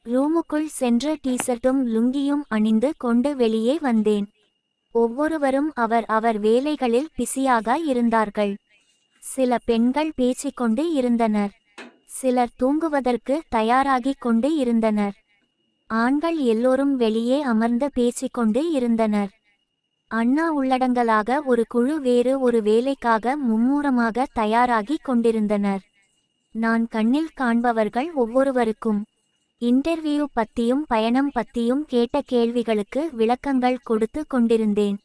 ரூமுக்குள் சென்று டீசர்ட்டும் லுங்கியும் அணிந்து கொண்டு வெளியே வந்தேன். ஒவ்வொருவரும் அவர் வேலைகளில் பிஸியாக இருந்தார்கள். சில பெண்கள் பேசிக்கொண்டு இருந்தனர். சிலர் தூங்குவதற்கு தயாராகிக் கொண்டு இருந்தனர். ஆண்கள் எல்லோரும் வெளியே அமர்ந்து பேசிக்கொண்டு இருந்தனர். அண்ணா உள்ளடங்கலாக ஒரு குழு வேறு ஒரு வேலைக்காக மும்முரமாக தயாராகிக் கொண்டிருந்தனர். நான் கண்ணில் காண்பவர்கள் ஒவ்வொருவருக்கும் இன்டர்வியூ பத்தியும் பயணம் பத்தியும் கேட்ட கேள்விகளுக்கு விளக்கங்கள் கொடுத்து கொண்டிருந்தேன்.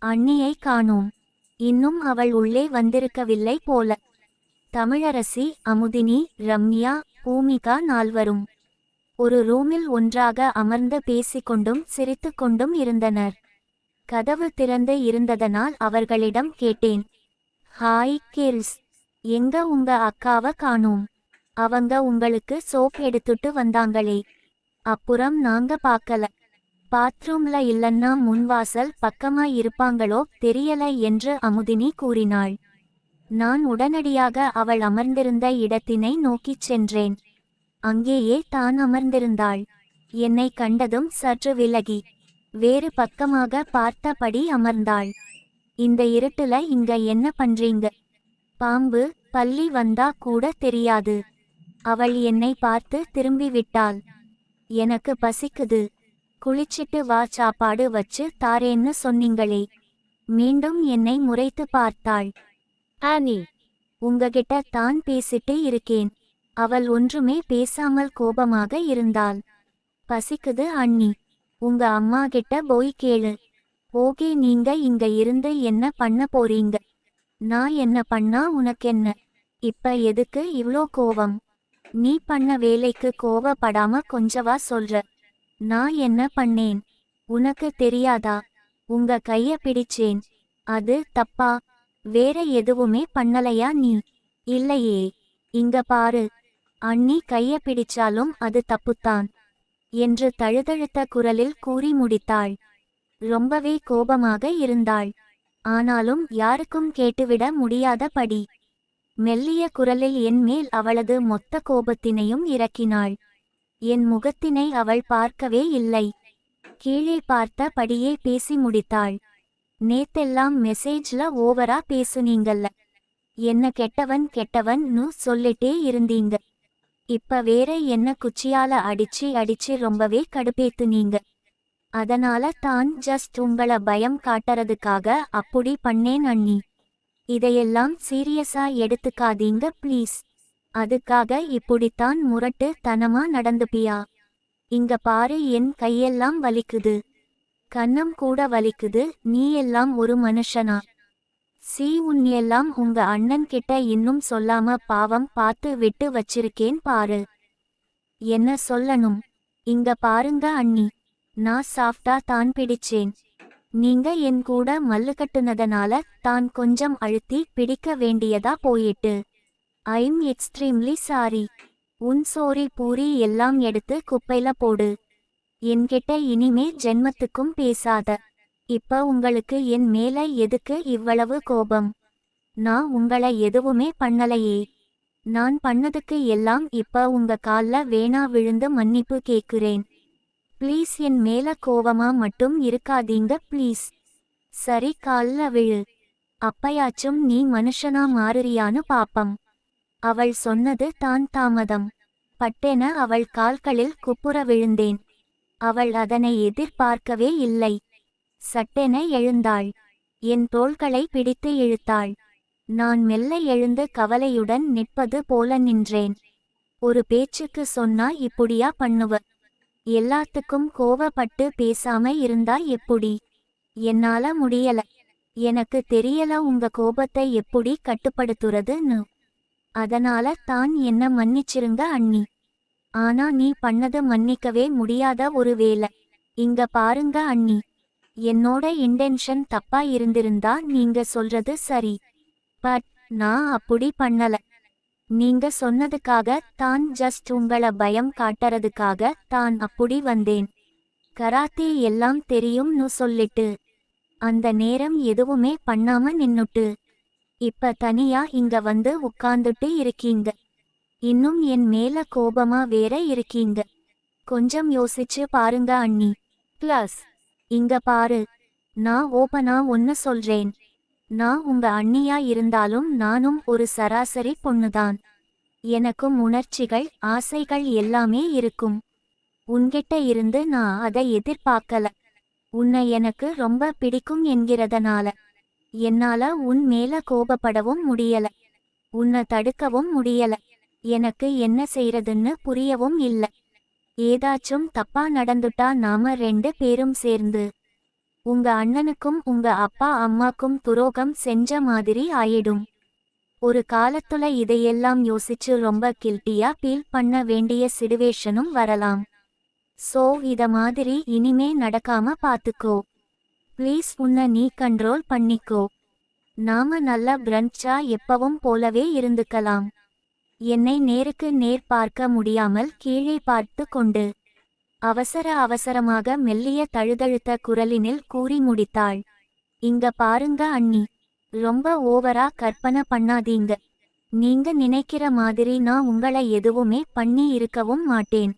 அண்ணியை காணோம். இன்னும் அவள் உள்ளே வந்திருக்கவில்லை போல. தமிழரசி, அமுதினி, ரம்யா, பூமிகா நால்வரும் ஒரு ரூமில் ஒன்றாக அமர்ந்து பேசிக்கொண்டும் சிரித்து கொண்டும் இருந்தனர். கதவு திறந்து இருந்ததனால் அவர்களிடம் கேட்டேன். ஹாய் கிர்ஸ், எங்க உங்க அக்காவ காணோம்? அவங்க உங்களுக்கு சோப் எடுத்துட்டு வந்தாங்களே, அப்புறம் நாங்க பார்க்கல. பாத்ரூம்ல இல்லன்னா முன்வாசல் பக்கமா இருப்பாங்களோ தெரியல என்று அமுதினி கூறினாள். நான் உடனடியாக அவள் அமர்ந்திருந்த இடத்தினை நோக்கிச் சென்றேன். அங்கேயே தான் அமர்ந்திருந்தாள். என்னை கண்டதும் சற்று விலகி வேறு பக்கமாக பார்த்தபடி அமர்ந்தாள். இந்த இருட்டுல இங்க என்ன பண்றீங்க? பாம்பு பல்லி வந்தா கூட தெரியாது. அவள் என்னை பார்த்து திரும்பிவிட்டாள். எனக்கு பசிக்குது, குளிச்சிட்டு வா, சாப்பாடு வச்சு தாரேன்னு சொன்னீங்களே. மீண்டும் என்னை முறைத்து பார்த்தாள். ஆனி, உங்ககிட்ட தான் பேசிட்டு இருக்கேன். அவள் ஒன்றுமே பேசாமல் கோபமாக இருந்தாள். பசிக்குது அண்ணி, உங்க அம்மா கிட்ட போய் கேளு. ஓகே, நீங்க இங்க இருந்து என்ன பண்ண போறீங்க? நான் என்ன பண்ணா உனக்கென்ன? இப்ப எதுக்கு இவ்ளோ கோவம்? நீ பண்ண வேலைக்கு கோவப்படாம கொஞ்சவா சொல்ற? நான் என்ன பண்ணேன் உனக்கு தெரியாதா? உங்க கைய பிடிச்சேன், அது தப்பா? வேற எதுவுமே பண்ணலையா நீ? இல்லையே. இங்க பாரு, அண்ணி கைய பிடிச்சாலும் அது தப்புத்தான் என்று தழுதழுத்த குரலில் கூறி முடித்தாள். ரொம்பவே கோபமாக இருந்தாள். ஆனாலும் யாருக்கும் கேட்டுவிட முடியாதபடி மெல்லிய குரலில் என் மேல் அவளது மொத்த கோபத்தினையும் இறக்கினாள். என் முகத்தினை அவள் பார்க்கவே இல்லை. கீழே பார்த்த படியே பேசி முடித்தாள். நேத்தெல்லாம் மெசேஜ்ல ஓவரா பேசுனீங்கல்ல, என்ன கெட்டவன் கெட்டவன்னு சொல்லிட்டே இருந்தீங்க. இப்ப வேற என்ன குச்சியால அடிச்சு ரொம்பவே கடுப்பேத்துனீங்க. அதனால தான் ஜஸ்ட் உங்கள பயம் காட்டுறதுக்காக அப்படி பண்ணேன் அண்ணி. இதையெல்லாம் சீரியஸா எடுத்துக்காதீங்க ப்ளீஸ். அதுக்காக இப்படித்தான் முரட்டு தனமா நடந்துப்பியா? இங்க பாரு, என் கையெல்லாம் வலிக்குது, கன்னம் கூட வலிக்குது. நீ எல்லாம் ஒரு மனுஷனா? உன்னையெல்லாம் உங்க அண்ணன் கிட்ட இன்னும் சொல்லாம பாவம் பார்த்து விட்டு வச்சிருக்கேன் பாரு. என்ன சொல்லணும்? இங்க பாருங்க அண்ணி, நான் சாஃப்டா தான் பிடிச்சேன். நீங்க என் கூட மல்லுக்கட்டுனதனால தான் கொஞ்சம் அழுத்தி பிடிக்க வேண்டியதா போயிட்டு. I'm extremely sorry. உன் சோரி பூரி எல்லாம் எடுத்து குப்பையில போடு. என்கிட்ட இனிமே ஜென்மத்துக்கும் பேசாத. இப்ப உங்களுக்கு என் மேல எதுக்கு இவ்வளவு கோபம்? நான் உங்களை எதுவுமே பண்ணலையே. நான் பண்ணதுக்கு எல்லாம் இப்ப உங்க கால்ல வேணா விழுந்து மன்னிப்பு கேக்குறேன். ப்ளீஸ் என் மேல கோவமா மட்டும் இருக்காதீங்க ப்ளீஸ். சரி, கால்ல விழு. அப்பயாச்சும் நீ மனுஷனா மாறுறியான்னு பாப்பம். அவள் சொன்னது தான் தாமதம். பட்டென அவள் கால்களில் குப்புற விழுந்தேன். அவள் அதனை எதிர்பார்க்கவே இல்லை. சட்டென எழுந்தாள். என் தோள்களை பிடித்து இழுத்தாள். நான் மெல்ல எழுந்து கவலையுடன் நிற்பது போல நின்றேன். ஒரு பேச்சுக்கு சொன்னா இப்படியா பண்ணுவ? எல்லாத்துக்கும் கோவப்பட்டு பேசாம இருந்தா எப்படி? என்னால முடியல. எனக்கு தெரியல உங்க கோபத்தை எப்படி கட்டுப்படுத்துறதுன்னு. அதனால தான் என்ன மன்னிச்சிருங்க அண்ணி. ஆனா நீ பண்ணது மன்னிக்கவே முடியாத ஒரு வேலை. இங்க பாருங்க அண்ணி, என்னோட இன்டென்ஷன் தப்பா இருந்திருந்தா நீங்க சொல்றது சரி. பட் நான் அப்படி பண்ணல. நீங்க சொன்னதுக்காக தான், ஜஸ்ட் உங்கள பயம் காட்டுறதுக்காக தான் அப்படி வந்தேன். கராத்தே எல்லாம் தெரியும்னு சொல்லிட்டு அந்த நேரம் எதுவுமே பண்ணாம நின்னுட்டு இப்ப தனியா இங்க வந்து உட்கார்ந்துட்டு இருக்கீங்க. இன்னும் என் மேல கோபமா வேற இருக்கீங்க. கொஞ்சம் யோசிச்சு பாருங்க அண்ணி. பிளஸ் இங்க பாரு, நான் ஓபனா ஒன்னு சொல்றேன். நான் உங்க அண்ணியா இருந்தாலும் நானும் ஒரு சராசரி பொண்ணுதான். எனக்கும் உணர்ச்சிகள், ஆசைகள் எல்லாமே இருக்கும். உன்கிட்ட இருந்து நான் அதை எதிர்பார்க்கல. உன்னை எனக்கு ரொம்ப பிடிக்கும் என்கிறதனால என்னால உன் மேல கோபப்படவும் முடியல. உன்னை தடுக்கவும் முடியல. எனக்கு என்ன செய்யறதுன்னு புரியவும் இல்ல. ஏதாச்சும் தப்பா நடந்துட்டா நாம 2 பேரும் சேர்ந்து உங்க அண்ணனுக்கும் உங்க அப்பா அம்மாக்கும் துரோகம் செஞ்ச மாதிரி ஆயிடும். ஒரு காலத்துல இதையெல்லாம் யோசிச்சு ரொம்ப கில்ட்டியா ஃபீல் பண்ண வேண்டிய சிடுவேஷனும் வரலாம். சோ இத மாதிரி இனிமே நடக்காம பாத்துக்கோ. ப்ளீஸ் உன்னை நீ கண்ட்ரோல் பண்ணிக்கோ. நாம நல்ல பிரண்ட்ஸா எப்பவும் போலவே இருந்துக்கலாம். என்னை நேருக்கு நேர் பார்க்க முடியாமல் கீழே பார்த்து கொண்டு அவசரமாக மெல்லிய தழுதழுத்த குரலினில் கூறி முடித்தாள். இங்க பாருங்க அண்ணி, ரொம்ப ஓவரா கற்பனை பண்ணாதீங்க. நீங்க நினைக்கிற மாதிரி நான் உங்களை எதுவுமே பண்ணி இருக்கவும் மாட்டேன்.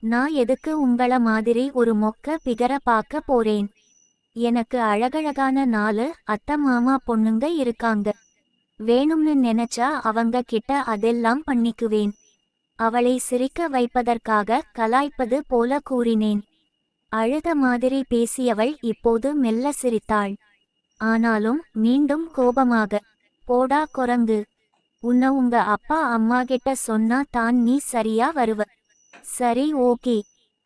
நான் எதுக்கு உங்கள மாதிரி ஒரு மொக்க பிகர பார்க்க போறேன். எனக்கு அழகழகான 4 அத்தை மாமா பொண்ணுங்க இருக்காங்க. வேணும்னு நினைச்சா அவங்க கிட்ட அதெல்லாம் பண்ணிக்குவேன். அவளை சிரிக்க வைப்பதற்காக கலாய்ப்பது போல கூறினேன். அழுத மாதிரி பேசியவள் இப்போது மெல்ல சிரித்தாள். ஆனாலும் மீண்டும் கோபமாக, போடா குரங்கு, உன்னை உங்க அப்பா அம்மா கிட்ட சொன்னா தான் நீ சரியா வருவ. சரி ஓகே,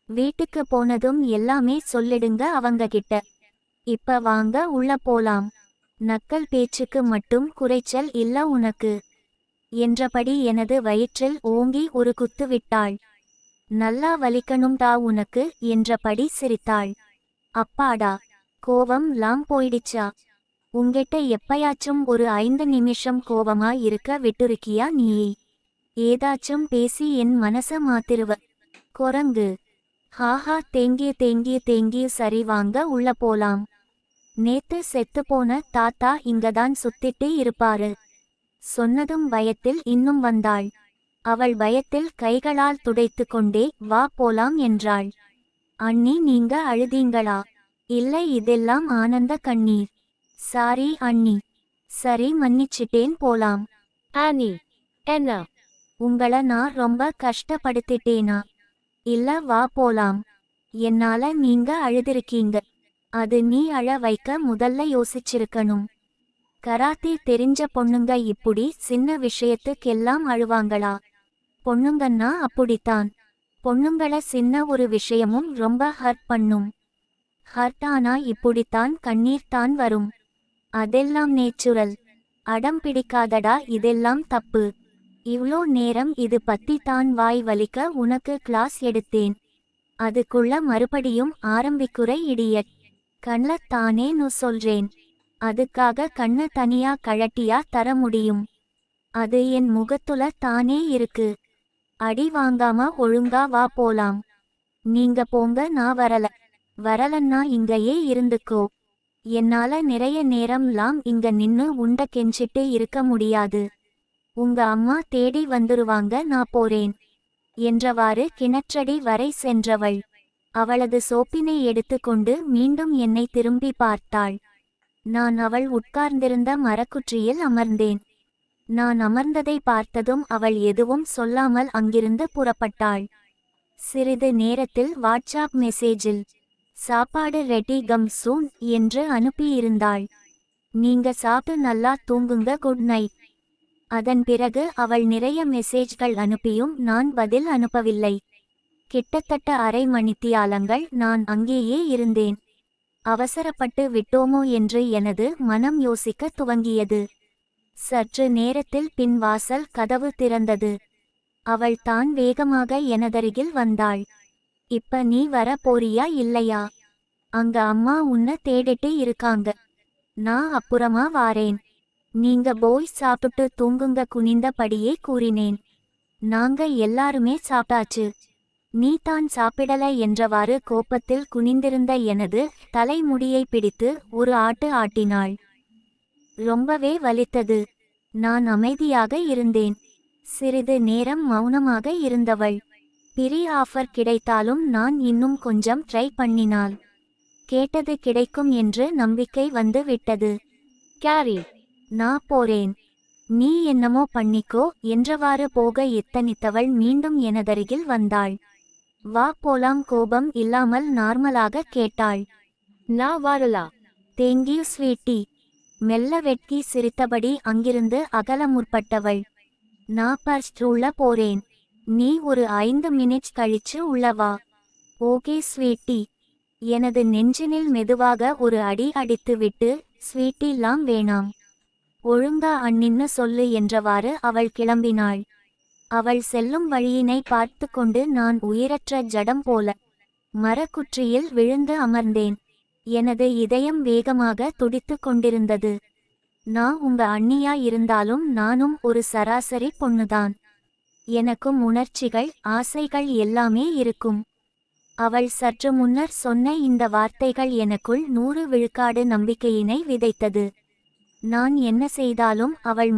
வீட்டுக்கு போனதும் எல்லாமே சொல்லிடுங்க அவங்க கிட்ட. இப்ப வாங்க உள்ள போலாம். நக்கல் பேச்சுக்கு மட்டும் குறைச்சல் இல்ல உனக்கு என்றபடி எனது வயிற்றில் ஓங்கி ஒரு குத்து விட்டாள். நல்லா வலிக்கணும்டா உனக்கு என்றபடி சிரித்தாள். அப்பாடா, கோவம் லாம் போயிடுச்சா? உங்கிட்ட எப்பயாச்சும் ஒரு 5 நிமிஷம் கோவமா இருக்க விட்டுருக்கியா நீயே? ஏதாச்சும் பேசி என் மனச மாத்திருவ குரங்கு. ஹாஹா, தேங்கிய சரி வாங்க உள்ள போலாம். நேத்து செத்துப்போன தாத்தா இங்கதான் சுத்திட்டு இருப்பாரு. சொன்னதும் பயத்தில் இன்னும் வந்தாள். அவள் பயத்தில் கைகளால் துடைத்து கொண்டே வா போலாம் என்றாள். அண்ணி, நீங்க அழுதீங்களா? இல்லை, இதெல்லாம் ஆனந்த கண்ணீர். சாரி அண்ணி. சரி, மன்னிச்சிட்டேன், போலாம். அண்ணி, என்ன உங்கள நான் ரொம்ப கஷ்டப்படுத்திட்டேனா? இல்ல, வா போலாம். என்னால நீங்க அழுதிருக்கீங்க. அது நீ அழ வைக்க முதல்ல யோசிச்சிருக்கணும். கராத்தே தெரிஞ்ச பொண்ணுங்க இப்படி சின்ன விஷயத்துக்கெல்லாம் அழுவாங்களா? பொண்ணுங்கன்னா அப்படித்தான். பொண்ணுங்கள சின்ன ஒரு விஷயமும் ரொம்ப ஹர்ட் பண்ணும். ஹர்ட் ஆனா இப்படித்தான் கண்ணீர் தான் வரும். அதெல்லாம் நேச்சுரல். அடம் பிடிக்காதடா, இதெல்லாம் தப்பு. இவ்ளோ நேரம் இது பத்தி தான் வாய் வலிக்க உனக்கு கிளாஸ் எடுத்தேன். அதுக்குள்ள மறுபடியும் ஆரம்பிக்குற இடியட். கண்ண தானே நு சொல்றேன். அதுக்காக கண்ண தனியா கழட்டியா தர முடியும்? அது என் முகத்துல தானே இருக்கு. அடி வாங்காம ஒழுங்கா வா போலாம். நீங்க போங்க, நான் வரலன்னா இங்கேயே இருந்துக்கோ. என்னால நிறைய நேரம்லாம் இங்க நின்னு உண்ட கெஞ்சிட்டு இருக்க முடியாது. உங்க அம்மா தேடி வந்துருவாங்க, நான் போறேன் என்றவாறு கிணற்றடி வரை சென்றவள் அவளது சோப்பினை எடுத்துக்கொண்டு மீண்டும் என்னை திரும்பி பார்த்தாள். நான் அவள் உட்கார்ந்திருந்த மரக்குற்றியில் அமர்ந்தேன். நான் அமர்ந்ததை பார்த்ததும் அவள் எதுவும் சொல்லாமல் அங்கிருந்து புறப்பட்டாள். சிறிது நேரத்தில் வாட்ஸ்ஆப் மெசேஜில் சாப்பாடு ரெடி கம் சூன் என்று அனுப்பியிருந்தாள். நீங்க சாப்பிட்டு நல்லா தூங்குங்க, குட் நைட். அதன் பிறகு அவள் நிறைய மெசேஜ்கள் அனுப்பியும் நான் பதில் அனுப்பவில்லை. கிட்டத்தட்ட அரை மணித்தியாலங்கள் நான் அங்கேயே இருந்தேன். அவசரப்பட்டு விட்டோமோ என்று எனது மனம் யோசிக்க துவங்கியது. சற்று நேரத்தில் பின் வாசல் கதவு திறந்தது. அவள் தான் வேகமாக எனதருகில் வந்தாள். இப்ப நீ வர போறியா இல்லையா? அங்க அம்மா உன்னை தேடிட்டு இருக்காங்க. நான் அப்புறமா வாரேன். நீங்க போய் சாப்பிட்டு தூங்குங்க, குனிந்தபடியே கூறினேன். நாங்க எல்லாருமே சாப்பிட்டாச்சு. நீ தான் சாப்பிடல என்றவாறு கோபத்தில் குனிந்திருந்த எனது தலைமுடியை பிடித்து ஒரு ஆட்டு ஆட்டினாள். ரொம்பவே வலித்தது. நான் அமைதியாக இருந்தேன். சிறிது நேரம் மௌனமாக இருந்தவள் பிரி ஆஃபர் கிடைத்தாலும் நான் இன்னும் கொஞ்சம் ட்ரை பண்ணினால் கேட்டது கிடைக்கும் என்று நம்பிக்கை வந்து விட்டது. கேரி, நான் போறேன், நீ என்னமோ பண்ணிக்கோ என்றவாறு போக எத்தனித்தவள் மீண்டும் எனதருகில் வந்தாள். வா போலாம் கோபம் இல்லாமல் நார்மலாக கேட்டாள். நான் வரலா. Thank you sweetie. மெல்ல வெட்கி சிரித்தபடி அங்கிருந்து அகல முற்பட்டவள். நான் பர்ஸ்ட் உள்ள போறேன், நீ ஒரு 5 மினிட்ஸ் கழிச்சு உள்ளவா. Okay sweetie. எனது நெஞ்சினில் மெதுவாக ஒரு அடி அடித்துவிட்டு, ஸ்வீட்டிலாம் வேணாம், ஒழுங்கா அண்ணின்னு சொல்லு என்றவாறு அவள் கிளம்பினாள். அவள் செல்லும் வழியினை பார்த்து கொண்டு நான் உயிரற்ற ஜடம் போல மரக்குற்றியில் விழுந்து அமர்ந்தேன். எனது இதயம் வேகமாக துடித்து கொண்டிருந்தது. நான் உங்க அண்ணியா இருந்தாலும் நானும் ஒரு சராசரி பொண்ணுதான். எனக்கும் உணர்ச்சிகள், ஆசைகள் எல்லாமே இருக்கும். அவள் சற்று முன்னர் சொன்ன இந்த வார்த்தைகள் எனக்குள் 100 விழுக்காடு நம்பிக்கையினை விதைத்தது. நான் என்ன செய்தாலும் அவள்